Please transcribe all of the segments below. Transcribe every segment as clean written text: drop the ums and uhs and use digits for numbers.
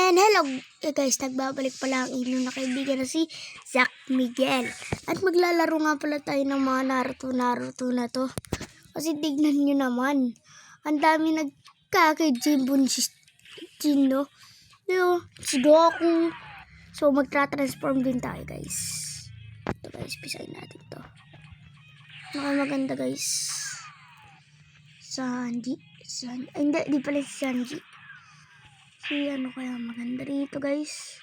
And hello guys, nagbabalik pala ang inyong na kaibigan na si Zack Miguel. At maglalaro nga pala tayo ng mga Naruto na to. Kasi tignan nyo naman, ang dami nagkaka-Jinbun Jin, no? Yo, si Goku. So magtra-transform din tayo guys. Ito guys, pisahin natin to. Maganda guys. Sanji. Ay, hindi, di pala si Sanji. Si ano kaya maganda rito guys?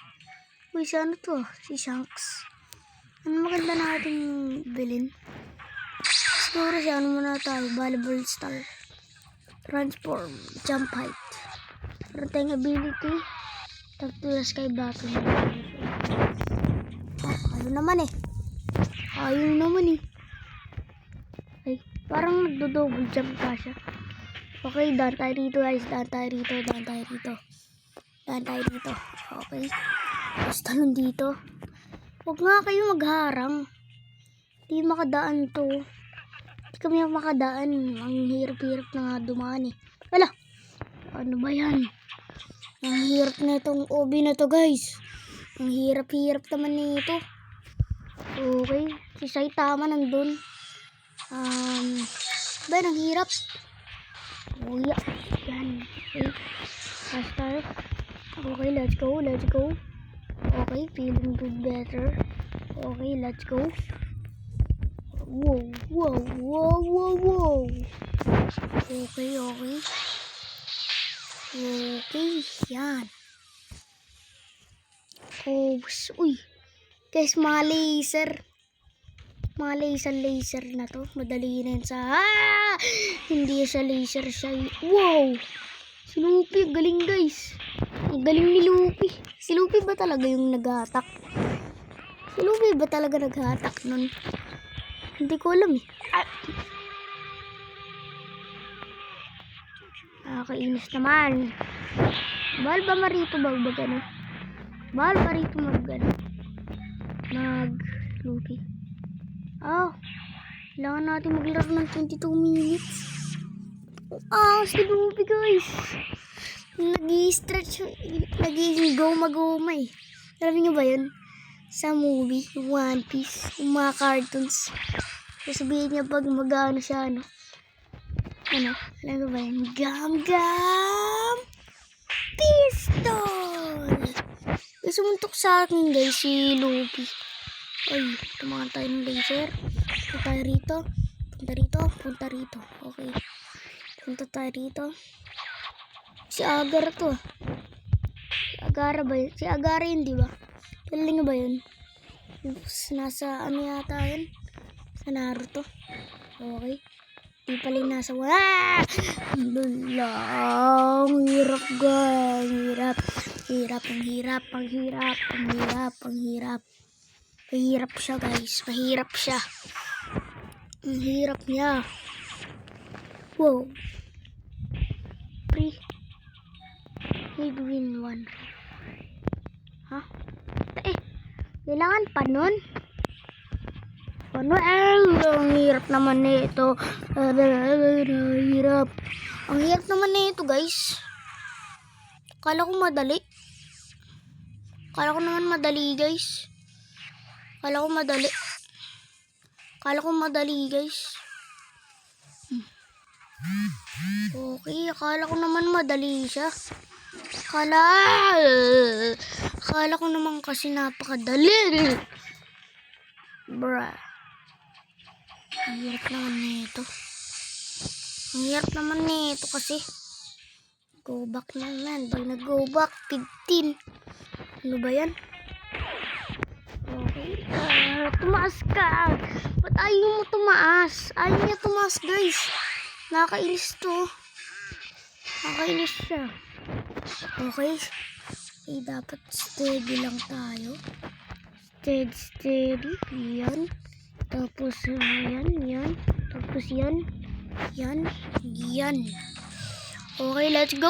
Uy, si ano to? Si Shanks. Ano maganda nating bilhin? Siguro si ano muna tayo? Volleyball star. Transform. Jump height. Meron tayong ability. Tag to the sky battle. Ayaw naman eh. Ay, parang nagdo-double jump pa siya. Okay, daan tayo rito guys. Daan tayo rito. Okay. Tapos talon dito. Huwag nga kayo magharang. Hindi makadaan to. Hindi kami makadaan. Ang hirap-hirap na nga dumaan eh. Ala! Ano ba yan? Ang hirap na itong OB na to guys. Ang hirap-hirap naman nito. Okay. Si Saitama nandun. Ba, ang hirap. Oh yeah. Yan. Okay. Fast start. Okay, let's go. Okay, feeling good better. Okay, let's go. Wow. Okay. Okay, yan. Oh, uy. Guys, mga laser. Laser na to. Madali na yun sa... Hindi siya laser siya. Wow! Si Luffy, galing guys. Ang galing ni Luffy. Si Luffy ba talaga yung nag-attack? Nun? Hindi ko alam eh. Nakakainis naman. Bahal ba marito mag Luffy. Kailangan natin maglaro ng 22 minutes. Si Luffy guys. Nag-i-stretch, nag-i-goma eh. Alam niyo ba yun? Sa movie, One Piece, yung mga cartoons. Sasabihin niya pag mag-ano siya, alam niyo ba yun? Gam Pistol! Sumuntok sa akin guys, si Luffy. Ay, tumakan tayo ng laser. Punta rito. Okay. Punta tayo rito. Si Agara to. Si Agara yun, di ba? Galing ba yun? Nasa ano yata yun? Sa Naruto. Okay. Di pala yung nasa... Ang hirap guys. Mahirap siya guys. Ang hirap niya. Wow. Need win 1. Kailangan pa nun? Ang hirap naman nito. Ang hirap naman nito guys. Kala ko madali guys. Kala ko madali guys. Okay, akala ko naman madali siya. Akala ko naman kasi napakadali. Bruh. Ang hirap naman nito kasi. Go back naman. Pag nag-go back, 15. Ano ba yan? Okay. Tumaas ka. Ba't ayaw mo tumaas? Ayaw niya tumaas guys. Nakakainis to. Nakakainis siya. Okay. Dapat steady lang tayo. Steady. Yan. Tapos yan. Tapos yan. Okay, let's go.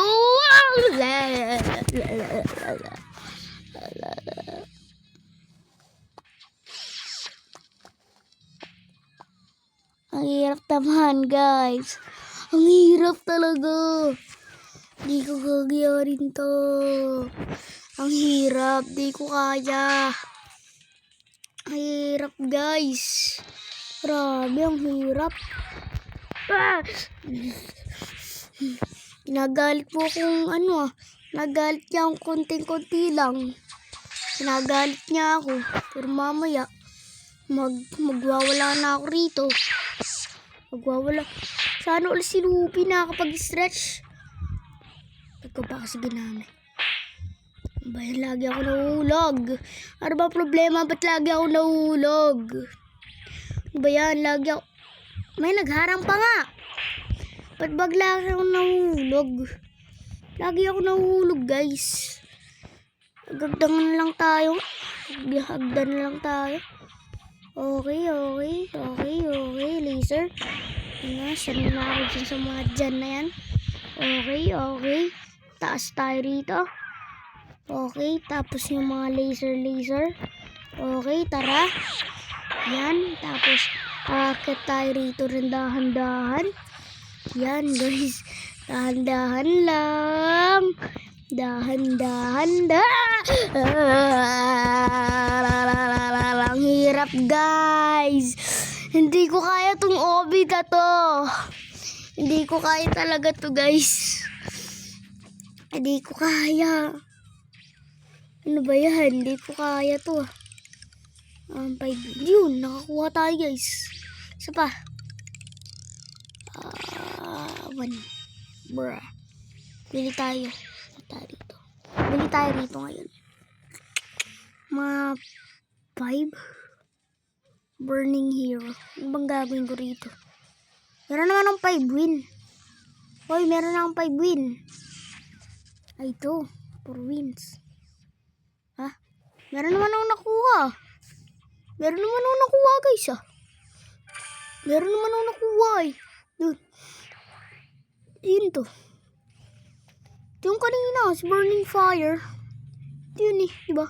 Ang hirap naman guys. Ang hirap talaga. Hindi ko gagayarin to. Ang hirap. Di ko kaya. Ang hirap, guys. Grabe, ang hirap. Ah! Nagalit po akong nagalit niya akong konting-konti lang. Nagalit niya ako. Pero mamaya, magwawala na ako rito. Magwawala. Sana ulit si Lupi nakakapag-stretch. Ba't ko pa kasi ginamit? Bayan, lagi ako nahuhulog. Ano ba problema? Ba't lagi ako nahuhulog? Bayan, lagi ako... May nagharang pa nga. Ba't bagla ako nahuhulog? Lagi ako nahuhulog, guys. Hagdan na lang tayo. Hagdan na lang tayo. Okay. Laser. Saan na ako dyan sa mga dyan na yan. Okay. Taas tayo rito. Okay, tapos yung mga laser. Okay, tara. Yan, tapos akit tayo rito rin dahan-dahan. Yan, guys. Dahan-dahan lang. Dahan-dahan. Ang hirap, guys. Hindi ko kaya tong obi na to. Hindi ko kaya talaga to, guys. Hindi ko kaya. Ano ba yan? Hindi ko kaya to. 5 yun. Nakakuha tayo, guys. Isa pa. 1. Bruh. Bili tayo. Bili tayo rito ngayon. Mga 5. Burning Hero. Ano bang gagawin ko rito? Meron naman ng 5 win. Hoy, meron na akong 5 win. Ay, ito. 4 wins. Ha? Meron naman akong nakuha. Meron naman akong nakuha, guys, Meron naman akong nakuha, Dude. Yun to. Ito yung kanina, si Burning Fire. Ito yun diba?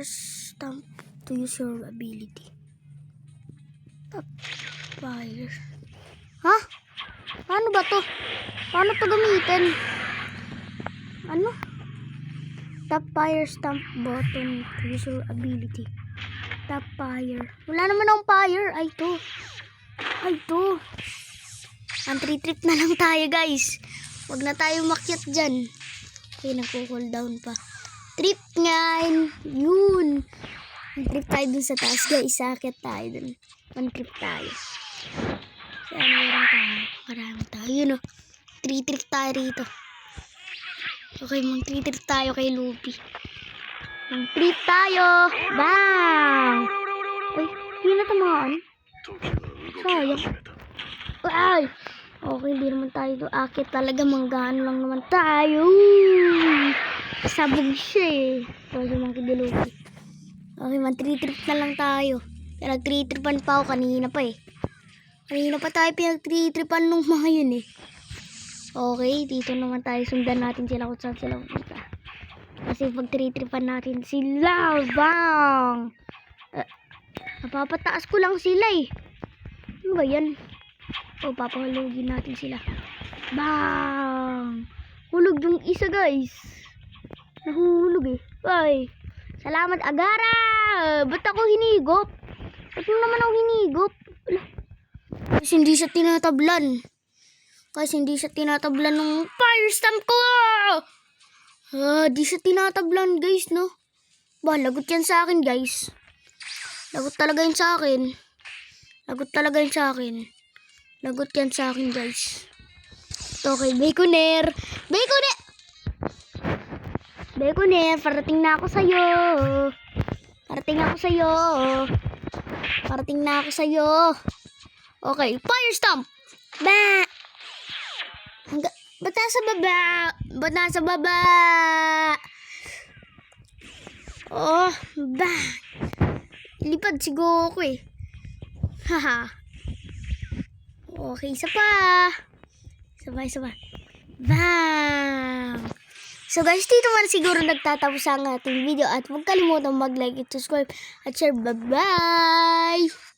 Stamp to use your ability. Tap fire. Ha? Paano ba to? Paano to gamitin? Ano? Tap fire stamp button to use your ability. Tap fire. Wala naman akong fire. Ay, to. Ang 3 trip na lang tayo, guys. Huwag na tayo makyat dyan. Okay, nagko-cool down pa. Trip nga. Yun. Trip tayo dun sa taas, guys. Sakit tayo dun. 1 trip tayo. Saan meron tayo? Marami tayo. Yun 3 trip tayo rito. Okay, mag-3 trip tayo kay Lupi. Mag-trip tayo. Bang! Ay, hindi na tamaan. Sayang. Ay! Okay, hindi naman tayo do. Akit talaga, manggaan lang naman tayo. Sabog siya Ito yung mga kidilupi. Okay, mag-3 trip na lang tayo. Kaya nag-3 tripan pa ako kanina pa Kanina pa tayo pinag-3 tripan nung mga yun Okay, dito naman tayo. Sundan natin sila kung saan sila pupunta. Kasi pag 3 tripan natin sila. Bang! Napapataas ko lang sila Ano ba yan? Papahulugin natin sila. Bang! Hulog yung isa, guys. Nahulog Ay! Salamat, Agara! Ba't ako hinigop? Ba't mo naman ako hinigop? Kasi hindi siya tinatablan. Ng fire stamp ko! Di siya tinatablan, guys, no? Lagot yan sa akin, guys. Lagot talaga yan sa akin. Lagot yan sa akin, guys. Ito kay Baconair. Baconair, parating na ako sa'yo. Okay, fire stamp. Ba! Ba't nasa baba? Oh, ba! Lipad si Goku Haha. Okay, isa pa. Bang! So guys, dito man siguro nagtatapos ang ating video at huwag kalimutang mag-like at subscribe at share. Bye-bye!